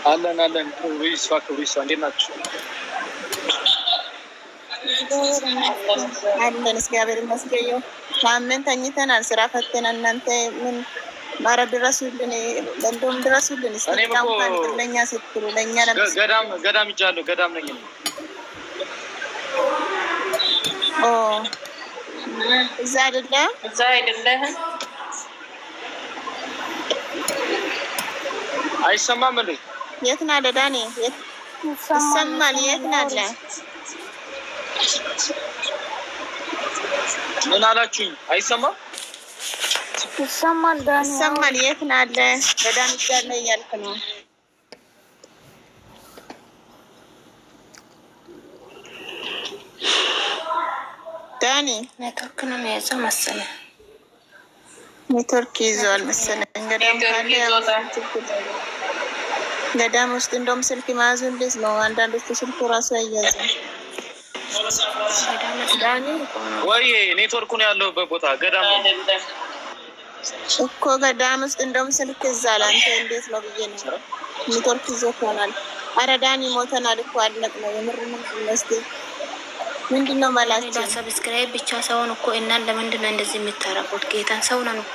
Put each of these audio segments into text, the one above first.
አለን ክብሪስ እንዴት ናችሁ? አለን እግዚአብሔር ይመስገን። ሳምንት ተኝተናል፣ ስራ ፈተን። እናንተ ምን ማረብ ድረሱልን፣ እንደውም ድረሱልን። ለእኛ ስትሉ ለእኛ ገዳም ይጃለሁ። ገዳም ነኝ። እዛ አይደለም አይሰማም እንዴ? የት ነህ አለ ዳኒ? ይሰማል። የት ነህ አለ? ምን አላችሁኝ? አይሰማም? ይሰማል ዳኒ፣ ይሰማል። የት ነህ አለ? በዳኒ ጋር እያልክ ነው። ዳኒ ኔትወርክ ነው የያዘው መሰለኝ። ኔትወርክ ይዘዋል መሰለኝ። ገዳም ውስጥ እንደውም ስልክ መያዙ እንዴት ነው? አንዳንዶቹ ስልኩ ራሱ አያያዝም። ዳኒ ወይ ኔትወርኩ ነው ያለሁበት ቦታ ገዳም እኮ ገዳም ውስጥ እንደውም ስልክ ይዛል። አንተ እንዴት ነው ብዬ ነው። ኔትወርክ ይዞ ይሆናል። አረ ዳኒ ሞተናል እኮ አለቅ ነው የምር ነው መስቴ ምንድን ነው ማላችሁ? ሰብስክራይብ ብቻ ሰውን እኮ እናን ለምንድን ነው እንደዚህ የምታረቁት? ጌታን ሰው ነን እኮ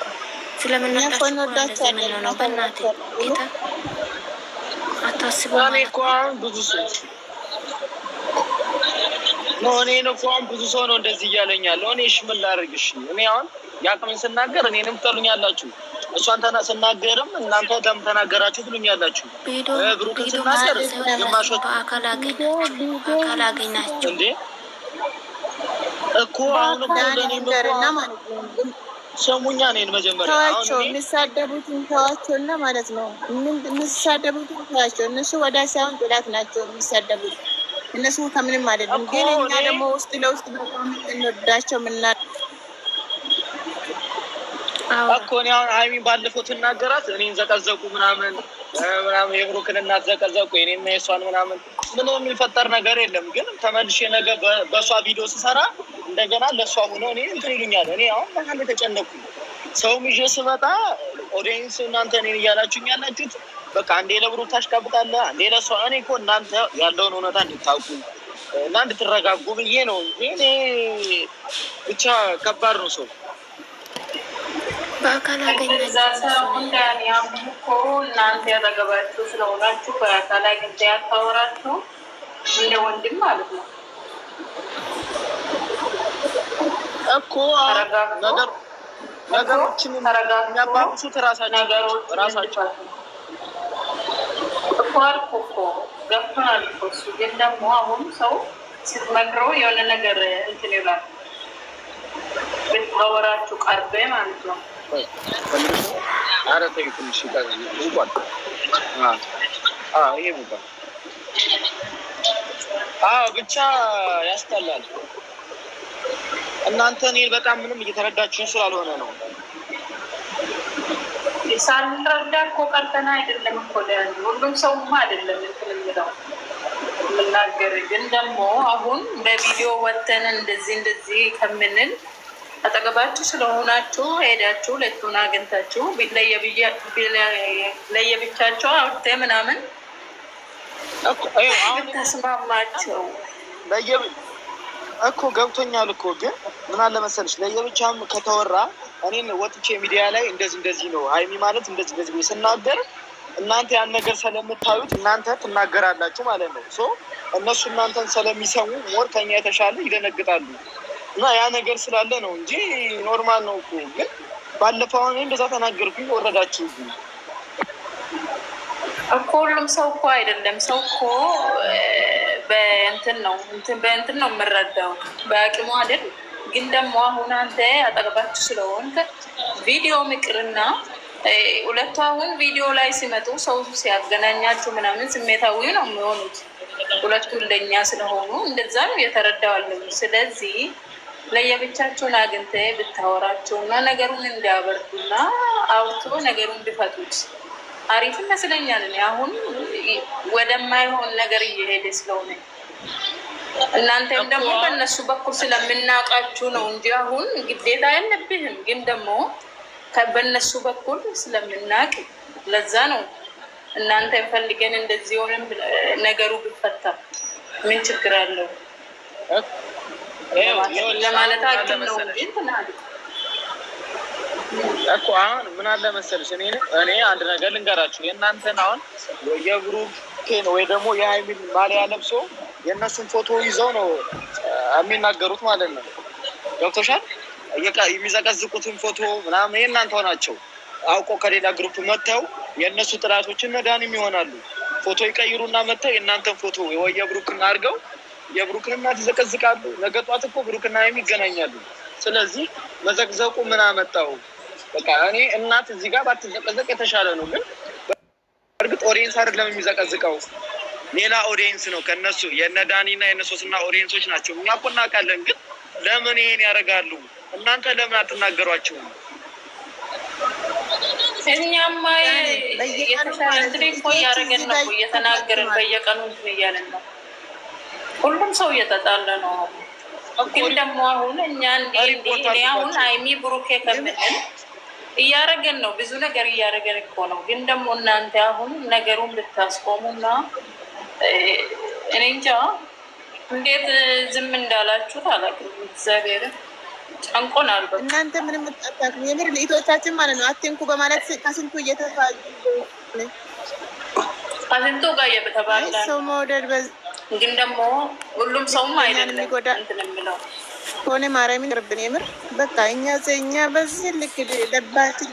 ስለምንወዳቸው ነው። በእናትህ ጌታ አታስቡ። እኔ እኮ አሁን ብዙ ሰው ነው እንደዚህ እያለኝ ያለው። እኔ እሺ ምን ላድርግሽ? እኔ አሁን ያቅምን ስናገር እኔንም ትጠሉኛላችሁ፣ እሷን ስናገርም እናንተ ለምን ተናገራችሁ ትሉኛላችሁ። ብሩክን ስናገር ግማሾች በአካል አገኛቸው እንዴ እኮ አሁን እኮ ለኔ ነገርና ማለት ነው። ሰሙኛ ነኝ መጀመሪያ ተዋቸው፣ የሚሳደቡትን ተዋቸውና ማለት ነው። የሚሳደቡትን ተዋቸው። እነሱ ወዳ ሳይሆን ጥላት ናቸው የሚሳደቡት። እነሱ ከምንም አይደለም። ግን እኛ ደግሞ ውስጥ ለውስጥ በጣም እንወዳቸው ምና እኮ እኔ አሁን ሀይሚን ባለፈው ትናገራት እኔን ዘቀዘቁ ምናምን የብሩክን እናት ዘቀዘቁ የኔና የሷን ምናምን ምንም የሚፈጠር ነገር የለም። ግን ተመልሼ ነገ በሷ ቪዲዮ ስሰራ እንደገና ለሷ ሆኖ እኔ እንትን ይሉኛል። እኔ አሁን በጣም የተጨነኩ ሰውም ይዤ ስመጣ ኦዲየንስ እናንተ እኔን እያላችሁኝ ያላችሁት በቃ አንዴ ለብሩክ ታሽቃብጣለህ፣ አንዴ ለሷ። እኔ እኮ እናንተ ያለውን እውነታ እንድታውቁ እና እንድትረጋጉ ብዬ ነው። እኔ ብቻ ከባድ ነው ሰው በአካል አገኛቸው እናንተ ያጠገባችሁ ስለሆናችሁ በአካል አግኝቼ ያታወራችሁ እንደ ወንድም ማለት ነው እኮ ነገሮችን የሚያባብሱት ራሳቸው እኮ አልኩ እኮ ገብቶናል እኮ እሱ። ግን ደግሞ አሁን ሰው ስትመክረው የሆነ ነገር እንትን ይላል ብታወራችሁ ቀርቤ ማለት ነው። ኧረ ተይ ትንሽ ይባል ይሄ ይባል ብቻ ያስጠላል። እናንተ እኔ በጣም ምንም እየተረዳችሁኝ ስላልሆነ ነው። ሳንረዳ እኮ ቀርተና አይደለም እኮ ሁሉም ሰውማ አይደለም እንትን የሚለው የምናገር። ግን ደግሞ አሁን በቪዲዮ ወተን እንደዚህ ከምንል አጠገባችሁ ስለሆናችሁ ሄዳችሁ ሁለቱን አግኝታችሁ ለየብቻቸው አውርቴ ምናምን ተስማማቸው እኮ ገብቶኛል እኮ። ግን ምን አለ መሰለሽ ለየብቻም ከተወራ እኔን ወጥቼ ሚዲያ ላይ እንደዚህ ነው ሀይሚ ማለት እንደዚህ ስናገር እናንተ ያን ነገር ስለምታዩት እናንተ ትናገራላችሁ ማለት ነው። እነሱ እናንተን ስለሚሰሙ ሞር ከኛ የተሻለ ይደነግጣሉ። እና ያ ነገር ስላለ ነው እንጂ ኖርማል ነው እኮ። ግን ባለፈው እኔ እንደዛ ተናገርኩኝ ወረዳችሁ እኮ። ሁሉም ሰው እኮ አይደለም። ሰው እኮ በእንትን ነው የምረዳው በአቅሙ አይደል። ግን ደግሞ አሁን አንተ አጠገባችሁ ስለሆንክ ቪዲዮ ምቅርና ሁለቱ አሁን ቪዲዮ ላይ ሲመጡ ሰው ሲያገናኛችሁ ምናምን ስሜታዊ ነው የሚሆኑት። ሁለቱ እንደኛ ስለሆኑ እንደዛ ነው የተረዳዋለሁ። ስለዚህ ለየብቻቸውን አግኝተ ብታወራቸው እና ነገሩን እንዲያበርዱና አውርቶ ነገሩን ቢፈቱት አሪፍ ይመስለኛል። አሁን ወደማይሆን ነገር እየሄደ ስለሆነ እናንተም ደግሞ በእነሱ በኩል ስለምናውቃችሁ ነው እንጂ አሁን ግዴታ የለብህም። ግን ደግሞ በእነሱ በኩል ስለምናቅ ለዛ ነው እናንተ ፈልገን እንደዚህ ሆነን ነገሩ ቢፈታ ምን ችግር አለው ለማለት አቅም ነው እኮ አሁን ምን አለ መሰለሽ እኔ አንድ ነገር ልንገራችሁ የእናንተን አሁን የብሩኬን ወይ ደግሞ የሃይሚን ማሊያ ለብሶ የእነሱን ፎቶ ይዘው ነው የሚናገሩት ማለት ነው ገብቶሻል የሚዘቀዝቁትን ፎቶ ምናምን የእናንተ ሆናቸው አውቆ ከሌላ ግሩፕ መጥተው የእነሱ ጥላቶችን መዳንም ይሆናሉ ፎቶ ይቀይሩና መጥተው የእናንተን ፎቶ ወይ የብሩክን አድርገው የብሩክን እናት ይዘቀዝቃሉ ነገ ጧት እኮ ብሩክና ሃይሚ ይገናኛሉ ስለዚህ መዘቅዘቁ ምን አመጣው በቃ እኔ እናት እዚህ ጋር ባትዘቀዘቅ የተሻለ ነው ግን በእርግጥ ኦዲየንስ አይደለም የሚዘቀዝቀው ሌላ ኦዲየንስ ነው ከነሱ የነዳኒና የነሶስና ኦዲየንሶች ናቸው እኛ እኮ እናውቃለን ግን ለምን ይሄን ያደርጋሉ እናንተ ለምን አትናገሯቸውም እኛማ የተሻለ እንትን እኮ እያደረገን ነው እየተናገርን በየቀኑ እንትን እያለን ነው ሁሉም ሰው እየተጣለ ነው ግን ደግሞ አሁን እኛ እኔ አሁን ሃይሚ ብሩኬ ከምንል እያደረገን ነው ብዙ ነገር እያደረገን እኮ ነው ግን ደግሞ እናንተ አሁን ነገሩን ብታስቆሙና እኔ እንጃ እንዴት ዝም እንዳላችሁት አላውቅም እግዚአብሔር ጨንቆናል እናንተ ምንም ተጣጣቁ የምር ለኢትዮጵያችን ማለት ነው አትንኩ በማለት ከስንቱ እየተፋሉ ከስንቱ ጋር እየተባለ ሰው መውደድ ግን ደግሞ ሁሉም ሰውም አይደለም እንትን የሚለው ሆነ ማርያምን ረብን የምር በቃ እኛ በዚህ ልክ ደባችን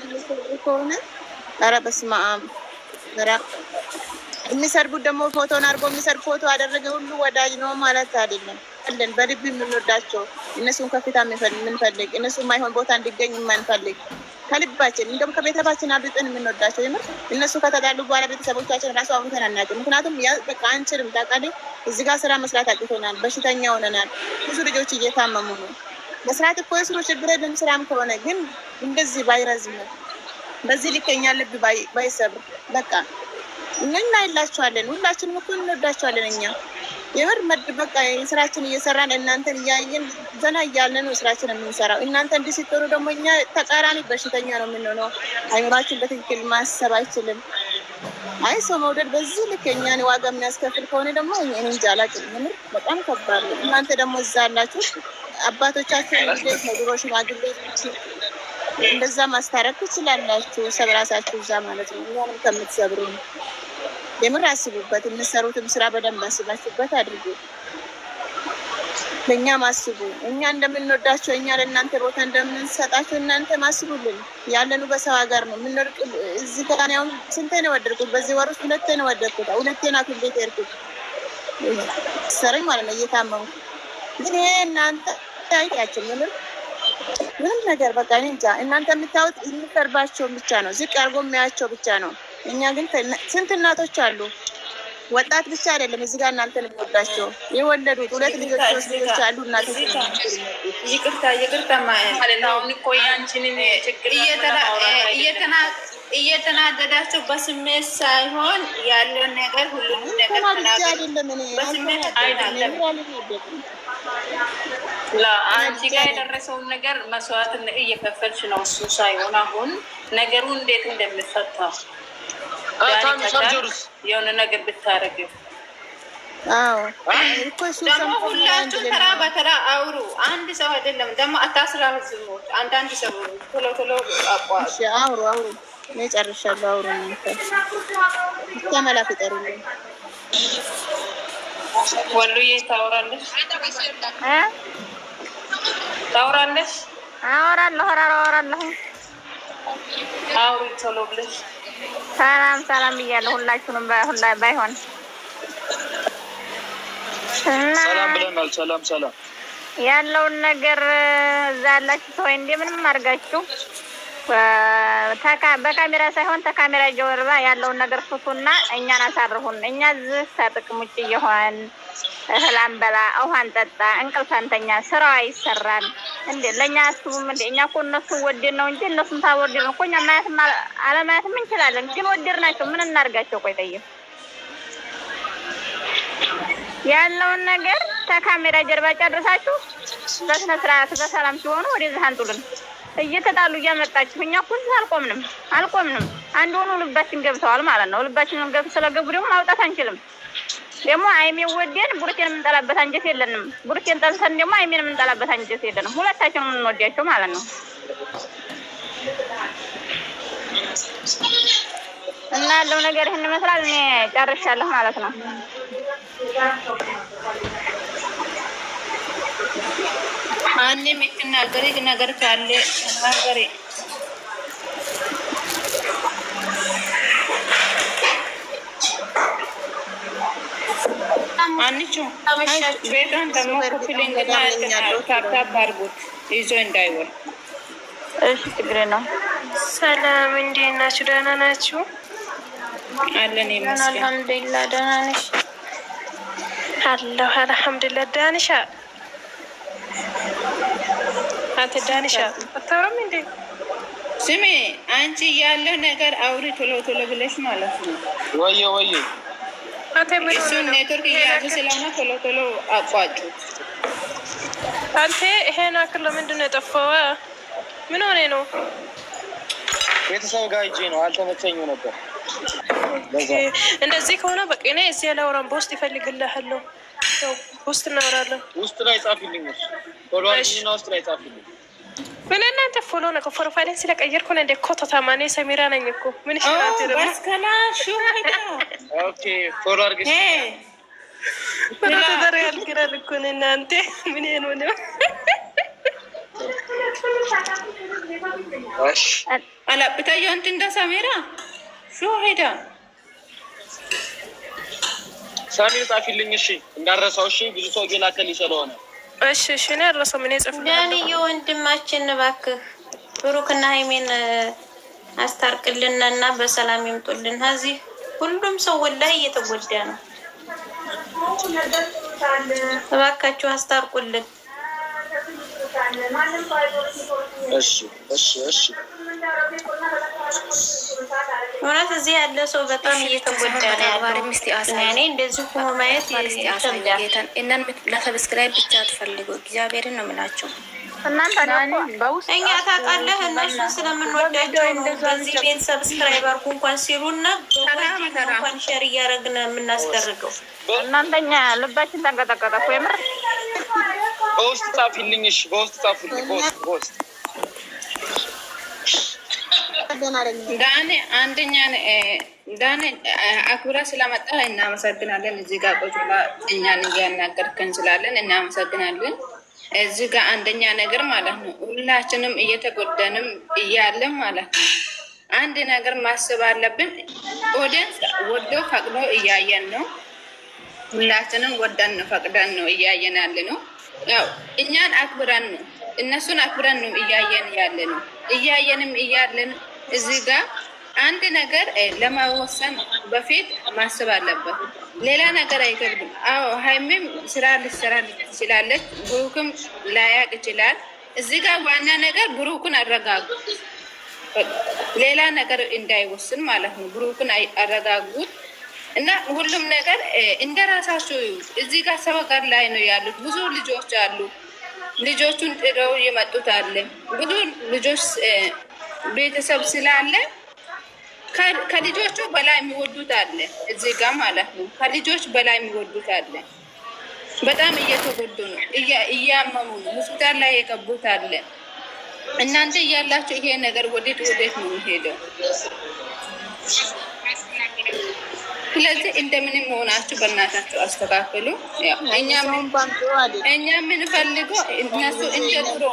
ከሆነ ኧረ በስመ አብ የሚሰርቡት ደግሞ ፎቶን አድርጎ የሚሰርብ ፎቶ አደረገ ሁሉ ወዳጅ ነው ማለት አይደለም አለን በልብ የምንወዳቸው እነሱን ከፊታ የምንፈልግ እነሱ የማይሆን ቦታ እንዲገኝ የማንፈልግ ከልባችን እንደውም ከቤተሰባችን አብልጠን የምንወዳቸው የምር እነሱ ከተጣሉ በኋላ ቤተሰቦቻችን ራሱ አውርተን አናውቅም ምክንያቱም በቃ አንችልም ታውቃለህ እዚህ ጋር ስራ መስራት አቅቶናል በሽተኛ ሆነናል ብዙ ልጆች እየታመሙ ነው መስራት እኮ የስሩ ችግር የለም ስራም ከሆነ ግን እንደዚህ ባይረዝም በዚህ ልክ እኛ ልብ ባይሰብር በቃ እኛ ይላችኋለን ሁላችንም እኮ እንወዳችኋለን እኛ የምር በቃ ስራችን እየሰራን እናንተን እያየን ዘና እያልን ነው ስራችን የምንሰራው እናንተ እንዲህ ስትሆኑ ደግሞ እኛ ተቃራኒ በሽተኛ ነው የምንሆነው አይምራችን በትክክል ማሰብ አይችልም አይ ሰው መውደድ በዚህ ልክ እኛን ዋጋ የሚያስከፍል ከሆነ ደግሞ እኔ እንጃ አላውቅም የምር በጣም ከባድ ነው እናንተ ደግሞ እዛ አላችሁ አባቶቻችሁ እንዴት ነው ድሮ ሽማግሌዎች እንደዛ ማስታረቅ ትችላላችሁ ሰብራሳችሁ እዛ ማለት ነው እኛንም ከምትሰብሩ የምር አስቡበት የምትሰሩትም ስራ በደንብ አስባችሁበት አድርጉ ለእኛ ማስቡ እኛ እንደምንወዳቸው እኛ ለእናንተ ቦታ እንደምንሰጣቸው እናንተ ማስቡልን ያለኑ በሰው ሀገር ነው የምንወርቅ እዚህ ጋር አሁን ስንቴ ነው ወደድኩት በዚህ ወር ውስጥ ሁለቴ ነው ወደድኩት ሁለቴ ናት ቤት ሄድኩት ሰረኝ ማለት ነው እየታመሙ ግን ይሄ እናንተ ታይታችሁ ምንም ነገር በቃ እንጃ እናንተ የምታዩት የሚቀርባቸው ብቻ ነው ዝቅ አድርጎ የሚያቸው ብቻ ነው እኛ ግን ስንት እናቶች አሉ ወጣት ብቻ አይደለም እዚህ ጋር እናንተን የምወዳቸው የወለዱት ሁለት ልጆች ሶስት ልጆች አሉ እናቶች ይቅርታ ማለት ነው እኮ ያንቺን ችግር እየተናደዳቸው በስሜት ሳይሆን ያለውን ነገር ሁሉም ነገር በስሜት አይደለም ለአንቺ ጋር የደረሰውን ነገር መስዋዕትን እየከፈልሽ ነው እሱ ሳይሆን አሁን ነገሩ እንዴት እንደሚፈታ የሆነ ነገር ብታረግ ደግሞ ሁላችሁ ተራ በተራ አውሩ አንድ ሰው አይደለም ደግሞ አታስራዝሙት አንዳንድ ሰው ቶሎ ቶሎ አቋርጡ አውሩ እኔ ጨርሻለሁ አውሩ ተመላክ ይጠሩልኝ ወሉዬ ታወራለሽ አወራለሁ አውሪ ቶሎ ብለሽ ሰላም ብያለሁ ሁላችሁንም ባይሆን ሰላም ብለናል ሰላም ያለውን ነገር እዛ ያላችሁ ሰው እንደምንም አድርጋችሁ በካሜራ ሳይሆን ተካሜራ ጀርባ ያለውን ነገር ፍቱና እኛን አሳርፉን እኛ እዚህ ከጥቅም ውጭ እየሆን እህል አንበላ ውሃ አንጠጣ እንቅልፍ አንተኛ ስራው አይሰራል እንዴ ለእኛ አስቡም እንዴ እኛ እኮ እነሱን ወደድን ነው እንጂ እነሱን ታወርድን እኮ እኛ ማየትም አለማየትም እንችላለን ግን ወደድናቸው ምን እናድርጋቸው ቆይ ጠይቅ ያለውን ነገር ተካሜራ ጀርባ ጨርሳችሁ በስነ ስርዓት በሰላም ሲሆኑ ወደዚህ አንጡልን እየተጣሉ እያመጣችሁ እኛ እኮ አልቆምንም። አንድ ሆኖ ልባችን ገብተዋል ማለት ነው። ልባችንን ገብተው ስለገቡ ደግሞ ማውጣት አንችልም። ደግሞ አይሜን ወደን ቡርኬን የምንጠላበት አንጀት የለንም። ቡርኬን ጠልተን ደግሞ አይሜን የምንጠላበት አንጀት የለንም። ሁለታችንም የምንወዳቸው ማለት ነው። እና ያለው ነገር ይሄን ይመስላል። እኔ ጨርሻለሁ ማለት ነው። አንዴ የምትናገሪ ነገር ካለ ተናገሪ። አንቺ ቤቷን ደግሞ ክፍልንግና ታፕታፕ አድርጉት ይዞ እንዳይወር። እሺ ችግር ነው። ሰላም እንዴት ናችሁ? ደህና ናችሁ? አለን ይመስገን። አልሐምዱሊላህ ደህና ነሽ? አለሁ አልሐምዱሊላህ። ዳንሻ አንተ ዳንሻ አታወራም እንዴ? ስሜ አንቺ ያለው ነገር አውሪ ቶሎ ብለሽ ማለት ነው። ወየ አንተ ምን እሱን ኔትወርክ እያያዙ ስለሆነ ቶሎ አቋጩት። አንተ ይሄን አክል ለምንድን ነው የጠፋው? ምን ሆነ ነው? ቤተሰብ ጋር ሂጅ ነው አልተመቸኝም ነበር። እንደዚህ ከሆነ በቃ እኔ እዚህ ላውራን በውስጥ ይፈልግልሃለሁ። ውስጥ እናወራለን። ውስጥ ላይ ጻፊልኝ። ፎሎወርና ውስጥ ላይ ጻፊልኝ። ምን እናንተ ፎሎ ነው ፕሮፋይልን ስለቀየርኩ ነው እንደ ኮቶታ ማኔ ሰሚራ ነኝ እኮ ምን ይችላል ደግሞ ባስከላሹ ሄዳ ኦኬ ፎሎ አድርገሽ ምን ተደረጋል ግራል እኮ ነው እናንተ ምን ነው እሺ አላ በታዩ አንተ እንደ ሰሚራ ሹ ሄዳ ሰሚራ ጻፊልኝ። እሺ እንዳረሳው። እሺ ብዙ ሰው ገላከል ይሰለሆነ እሺ እኔ አልረሳም። ምን ጽፍ ዳኒ የወንድማችን እባክህ ብሩክና ሃይሜን አስታርቅልንና በሰላም ይምጡልን። እዚህ ሁሉም ሰው ወላሂ እየተጎዳ ነው። እባካችሁ አስታርቁልን። እሺ እውነት እዚህ ያለ ሰው በጣም እየተጎዳ ነው ያለው። እኔ እንደዚህ ሆኖ ማየት ይከብዳል። እናን ለሰብስክራይብ ብቻ አትፈልጉ። እግዚአብሔርን ነው የምላቸው። እናንተ በውስጥ እኛ ታውቃለህ እነሱን ስለምንወዳቸው ነው በዚህ ቤት ሰብስክራይብ አድርጉ እንኳን ሲሉና እንኳን ሼር እያደረግን የምናስደርገው። እናንተኛ ልባችን ተንቀጠቀጠ እኮ የምር። በውስጥ ጻፊልኝ። እሺ በውስጥ ጻፉልኝ። በውስጥ ዳኔ አንደኛ ዳኔ አክብራ ስለመጣ እናመሰግናለን። እዚህ ጋር ቁጭ ብላ እኛን እያናገርከን ስላለን እናመሰግናለን። እዚህ ጋር አንደኛ ነገር ማለት ነው ሁላችንም እየተጎዳንም እያለን ማለት ነው አንድ ነገር ማሰብ አለብን። ኦዲየንስ ወዶ ፈቅዶ እያየን ነው። ሁላችንም ወደን ፈቅደን ነው እያየን ያለ ነው። ያው እኛን አክብረን ነው እነሱን አክብረን ነው እያየን ያለ ነው። እያየንም እያለን እዚህ ጋር አንድ ነገር ለማወሰን በፊት ማሰብ አለበት። ሌላ ነገር አይከብድም። አዎ ሃይሜም ስራ ልትሰራ ትችላለች፣ ብሩክም ላያቅ ይችላል። እዚህ ጋር ዋና ነገር ብሩክን አረጋጉት፣ ሌላ ነገር እንዳይወስን ማለት ነው። ብሩክን አረጋጉት እና ሁሉም ነገር እንደራሳቸው እዚህ ጋር ሰው ጋር ላይ ነው ያሉት። ብዙ ልጆች አሉ፣ ልጆቹን ጥለው የመጡት አለ። ብዙ ልጆች ቤተሰብ ስላለ ከልጆቹ በላይ የሚወዱት አለ እዚህ ጋር ማለት ነው። ከልጆች በላይ የሚወዱት አለ። በጣም እየተጎዱ ነው፣ እያመሙ ነው፣ ሆስፒታል ላይ የገቡት አለ። እናንተ እያላችሁ ይሄ ነገር ወዴት ነው የሚሄደው? ስለዚህ እንደምንም ሆናችሁ በእናታችሁ አስተካክሉ። እኛ የምንፈልገው እነሱ እንደ ድሮ